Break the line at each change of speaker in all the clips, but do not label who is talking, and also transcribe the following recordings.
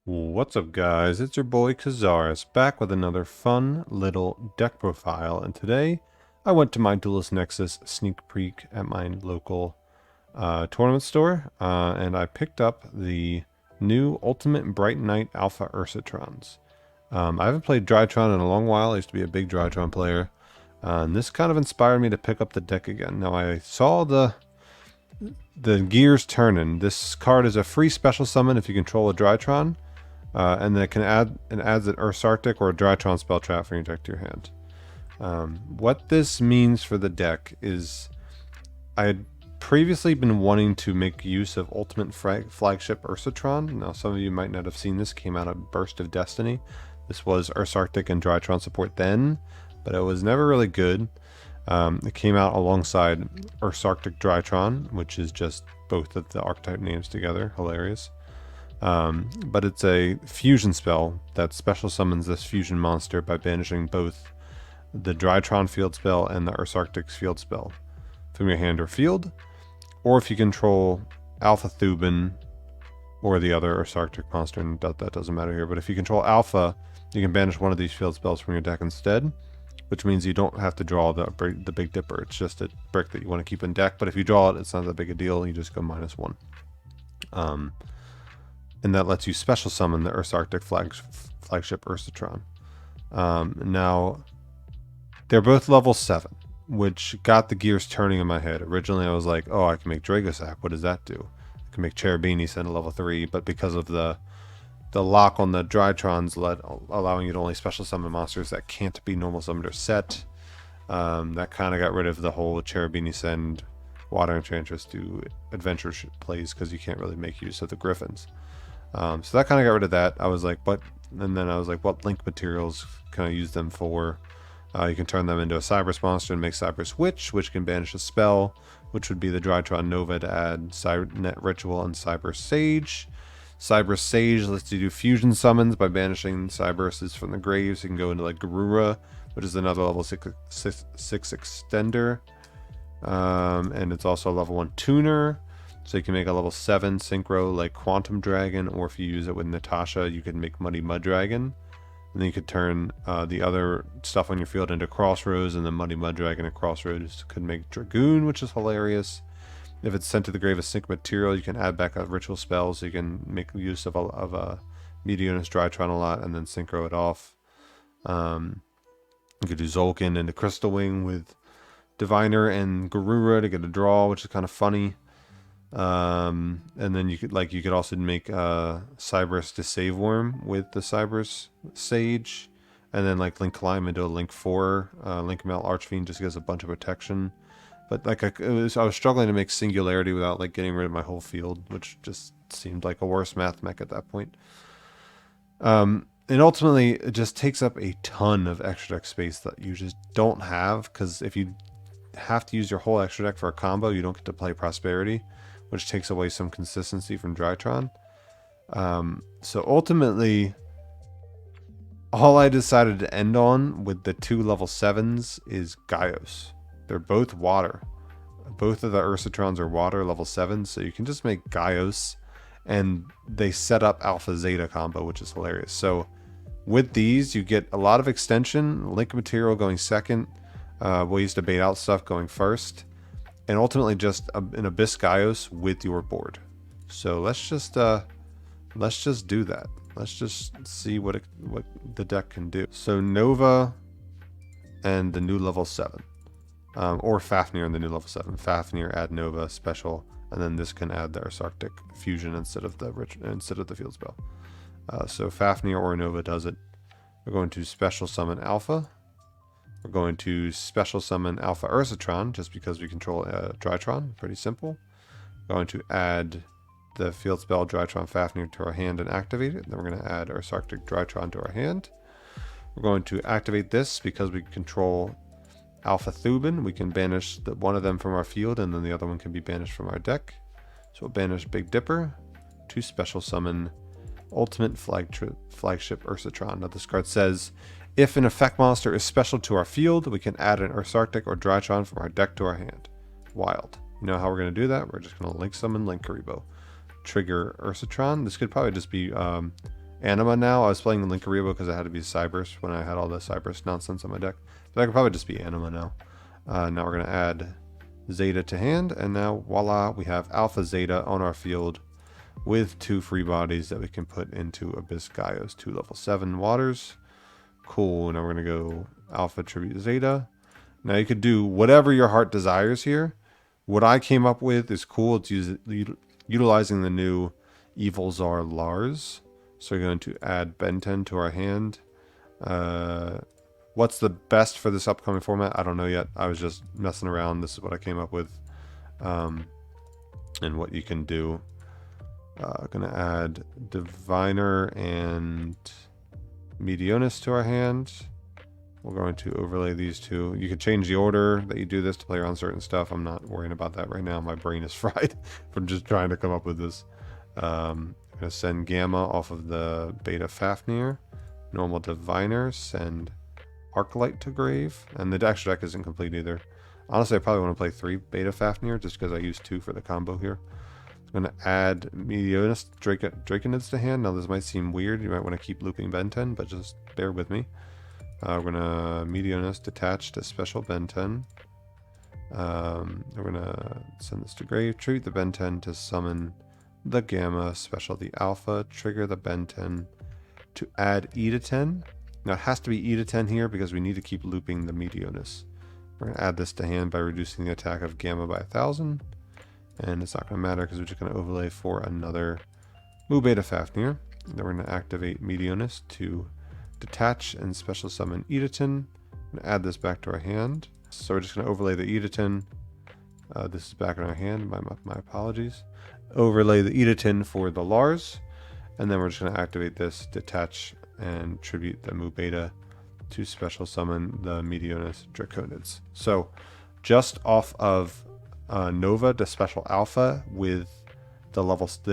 What's up, guys? It's your boy Kazaris back with another fun little deck profile, and today I went to my Duelist Nexus sneak peek at my local tournament store, and I picked up the new Ultimate Bright Knight Alpha Ursatrons. I haven't played Drytron in a long while. I used to be a big Drytron player, and this kind of inspired me to pick up the deck again. Now I saw the gears turning. This card is a free special summon if you control a Drytron. And then it adds an Arctic or a Drytron spell trap from your deck to your hand. What this means for the deck is I had previously been wanting to make use of Ultimate Flagship Ursatron. Now some of you might not have seen this. It came out of Burst of Destiny. This was Arctic and Drytron support then, but it was never really good. It came out alongside Arctic Drytron, which is just both of the archetype names together. Hilarious. But it's a fusion spell that special summons this fusion monster by banishing both the Drytron field spell and the Arctic's field spell from your hand or field. Or if you control Alpha Thuban or the other Arctic monster, and that doesn't matter here, but if you control Alpha, you can banish one of these field spells from your deck instead, which means you don't have to draw the Big Dipper. It's just a brick that you want to keep in deck, but if you draw it, it's not that big a deal. You just go -1. And that lets you special summon the Arctic flagship Ursatron. Now, they're both level 7, which got the gears turning in my head. Originally, I was like, oh, I can make Dragosack. What does that do? I can make Cherubini send a level 3, but because of the lock on the Drytrons allowing you to only special summon monsters that can't be normal summoned or set, that kind of got rid of the whole Cherubini send Water Enchantress to adventure plays because you can't really make use of the Griffins. So that kind of got rid of that. I was like, what? And then I was like, what link materials can I use them for? You can turn them into a Cyberus monster and make Cyberus Witch, which can banish a spell, which would be the Drytron Nova to add Net Ritual and Cyberus Sage. Cyberus Sage lets you do fusion summons by banishing Cyberuses from the grave, so you can go into like Garura, which is another level 6 extender. And it's also a level 1 tuner. So you can make a level 7 synchro like Quantum Dragon, or if you use it with Natasha, you can make Muddy Mud Dragon. And then you could turn the other stuff on your field into Crossroads, and then Muddy Mud Dragon and Crossroads could make Dragoon, which is hilarious. If it's sent to the grave as sync material, you can add back a ritual spell, so you can make use of a Meteorus Drytron a lot, and then synchro it off. You could do Zolkin into Crystal Wing with Diviner and Garura to get a draw, which is kind of funny. And then you could also make Cyberus to Save Worm with the Cyberus Sage, and then like link Climb into a link 4 link Mal Archfiend just gives a bunch of protection. But like I was struggling to make Singularity without like getting rid of my whole field, which just seemed like a worse math mech at that point. And ultimately it just takes up a ton of extra deck space that you just don't have, because if you have to use your whole extra deck for a combo, you don't get to play Prosperity, which takes away some consistency from Drytron. So ultimately, all I decided to end on with the 2 level 7s is Gaios. They're both water. Both of the Ursatrons are water level 7s, so you can just make Gaios, and they set up Alpha Zeta combo, which is hilarious. So with these, you get a lot of extension, link material going second, ways to bait out stuff going first, and ultimately just an Abyssgaios with your board. So let's just do that. Let's just see what the deck can do. So Nova and the new level 7, or Fafnir and the new level 7. Fafnir add Nova special, and then this can add the Arctic fusion instead of the field spell. So Fafnir or Nova does it. We're going to special summon Alpha. We're going to special summon Alpha Ursatron, just because we control Drytron. Pretty simple. We're going to add the field spell Drytron Fafnir to our hand and activate it. Then we're going to add our Arctic Drytron to our hand. We're going to activate this because we control Alpha Thuban. We can banish one of them from our field, and then the other one can be banished from our deck. So we'll banish Big Dipper to special summon Ultimate Flagship Ursatron. Now this card says, if an effect monster is special to our field, we can add an Arctic or Drytron from our deck to our hand. Wild. You know how we're going to do that? We're just going to link summon Link Karibo. trigger Ursatron. This could probably just be Anima now. I was playing the Linkaribo because I had to be Cyberse when I had all the Cyberse nonsense on my deck. But I could probably just be Anima now. Now we're going to add Zeta to hand, and now voila, we have Alpha Zeta on our field with 2 free bodies that we can put into Abyssgaios, 2 level 7 waters. Cool. Now we're going to go Alpha Tribute Zeta. Now you could do whatever your heart desires here. What I came up with is cool. It's utilizing the new Evil Czar Lars. So we're going to add Ben 10 to our hand. What's the best for this upcoming format? I don't know yet. I was just messing around. This is what I came up with. And what you can do. Going to add Diviner and Medionis to our hand. We're going to overlay these 2. You could change the order that you do this to play around certain stuff. I'm not worrying about that right now. My brain is fried from just trying to come up with this. I'm going to send Gamma off of the Beta Fafnir. Normal Diviner, send Arclight to grave. And the extra deck isn't complete either. Honestly, I probably want to play 3 Beta Fafnir just because I used 2 for the combo here. I'm going to add Medionis Draconids to hand. Now this might seem weird. You might want to keep looping Ben 10, but just bear with me. We're going to Medionis detach to special Ben 10. We're going to send this to grave. Tribute the Ben 10 to summon the Gamma, special the Alpha, trigger the Ben 10 to add E to 10. Now it has to be E to 10 here because we need to keep looping the Medionis. We're going to add this to hand by reducing the attack of Gamma by 1,000. And it's not going to matter because we're just going to overlay for another Mu Beta Fafnir. Then we're going to activate Medionis to detach and special summon Edatin. I'm going to add this back to our hand. So we're just going to overlay the Edatin. This is back in our hand. My apologies. Overlay the Edatin for the Lars. And then we're just going to activate this, detach, and tribute the Mu Beta to special summon the Medionis Draconids. So just off of Nova to special Alpha with the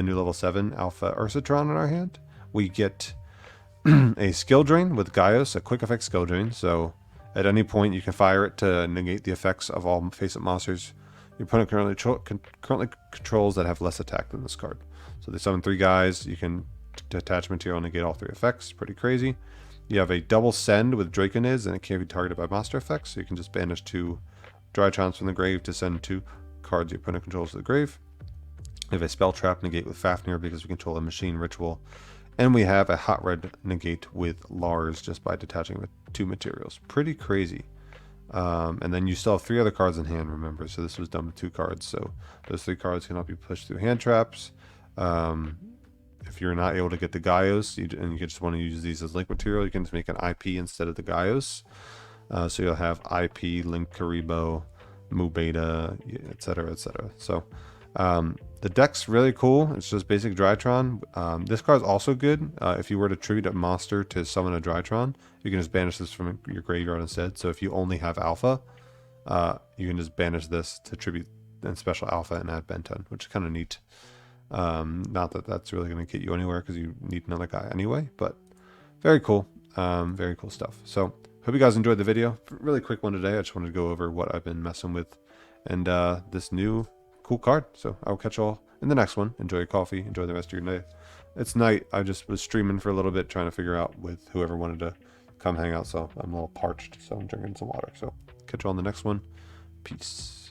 new level 7 Alpha Ursatron in our hand, we get a skill drain with Gaios, a quick effect skill drain. So at any point you can fire it to negate the effects of all face-up monsters your opponent currently controls that have less attack than this card. So they summon 3 guys. You can detach material and negate all 3 effects. Pretty crazy. You have a double send with Draconids, and it can't be targeted by monster effects. So you can just banish 2 Drytrons from the grave to send 2 cards your opponent controls to the grave. We have a spell trap negate with Fafnir because we control a machine ritual. And we have a hot red negate with Lars just by detaching with 2 materials. Pretty crazy. And then you still have 3 other cards in hand, remember. So this was done with 2 cards. So those 3 cards cannot be pushed through hand traps. If you're not able to get the Gaios and you just want to use these as link material, you can just make an IP instead of the Gaios. So you'll have IP, Linkaribo, Mu Beta, etc., etc. So the deck's really cool. It's just basic Drytron. This card's also good. If you were to tribute a monster to summon a Drytron, you can just banish this from your graveyard instead. So if you only have Alpha, you can just banish this to tribute and special Alpha and add Ben 10, which is kind of neat. Not that that's really going to get you anywhere because you need another guy anyway, but very cool. Very cool stuff. So hope you guys enjoyed the video. Really quick one today. I just wanted to go over what I've been messing with and this new cool card. So I'll catch you all in the next one. Enjoy your coffee. Enjoy the rest of your night. It's night. I just was streaming for a little bit trying to figure out with whoever wanted to come hang out. So I'm a little parched. So I'm drinking some water. So catch you all in the next one. Peace.